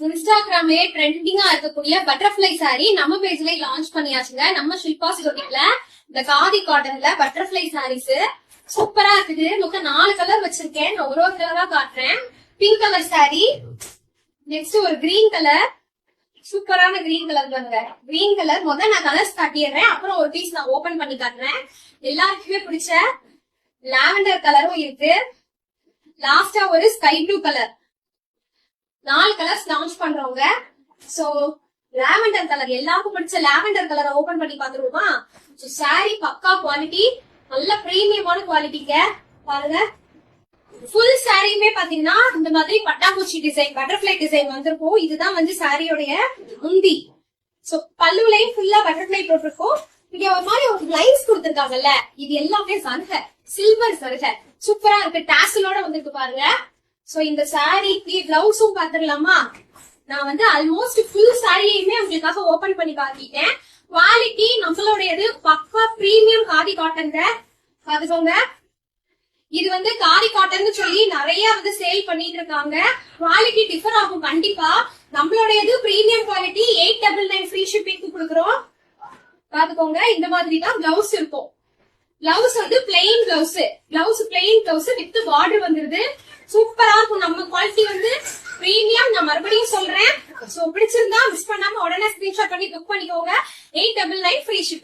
இன்ஸ்டாகிராம்லயே ட்ரெண்டிங்கா இருக்கக்கூடிய butterfly sorry நம்ம பேஜ்ல லான்ச் பண்ணியாச்சுங்க. நம்ம ஷில்பாஸ் கொட்டிக்ல இந்த காதி காட்டன்ல பட்டர்ஃபிளை சாரீஸ் சூப்பரா இருக்குது. மொத்தம் 4 கலர் வச்சிருக்கேன். நான் ஒரு கலரா காட்டுறேன். பிங்க் கலர் சாரி, நெக்ஸ்ட் ஒரு கிரீன் கலர், சூப்பரான கிரீன் கலர் பாருங்க. கிரீன் கலர் முதல்ல நான் கலர்ஸ் காட்டிடுறேன், அப்புறம் ஒரு பீஸ் நான் ஓபன் பண்ணி காட்டுறேன். எல்லாருக்குமே பிடிச்ச லாவெண்டர் கலரும் இருக்கு. லாஸ்டா ஒரு sky blue colour. 4 colours launch பண்றவங்க. சோ லாவெண்டர் கலர் எல்லாருக்கும் பிடிச்ச லாவெண்டர் கலரை ஓபன் பண்ணி பாத்துருவோமா? சாரி பக்கா குவாலிட்டி, நல்ல பிரீமியமான குவாலிட்டிங்க. பாருங்க, ஃபுல் சாரியுமே பாத்தீங்கன்னா இந்த மாதிரி பட்டாம்பூச்சி டிசைன், பட்டர்ஃபிளை டிசைன் வந்திருக்கும். இதுதான் வந்து சாரியோடைய முந்தி. சோ பல்லுலையும் ஃபுல்லா பட்டர்ஃபிளை போட்டிருக்கும். இங்க ஒரு மாதிரி ஒரு லைன்ஸ் கொடுத்திருக்காங்கல்ல, இது எல்லாமே சருக, சில்வர் சருக, சூப்பரா இருக்கு. டாசலோட வந்திருக்கு பாருங்க. சோ இந்த சாரிக்கு பிளவுஸும் பாத்துடலாமா? நான் வந்து ஆல்மோஸ்ட் ஃபுல் சாரியுமே உங்களுக்காக ஓபன் பண்ணி காட்டிட்டேன். குவாலிட்டி நம்மளுடையது பக்கா பிரீமியம் காதி காட்டன். பாத்துக்கோங்க, இது வந்து காதி காட்டன் சொல்லி நிறைய வந்து சேல் பண்ணிட்டு இருக்காங்க. குவாலிட்டி டிஃபர் ஆகும் கண்டிப்பா. நம்மளுடையது பிரீமியம் குவாலிட்டி. 899 ஃப்ரீ ஷிப்பிங் கொடுக்குறோம். பாத்துக்கோங்க, இந்த மாதிரி தான் பிளவுஸ் இருக்கும். பிளவுஸ் வந்து plain blouse, plain blouse with border வந்துருது. சூப்பரா இருக்கும். நம்ம குவாலிட்டி வந்து பிரீமியம். நான் மறுபடியும் சொல்றேன். சோ பிடிச்சிருந்தா மிஸ் பண்ணாம உடனே ஸ்கிரீன்ஷாட் பண்ணி புக் பண்ணிக்கோங்க. 899 ஃப்ரீ ஷிப்.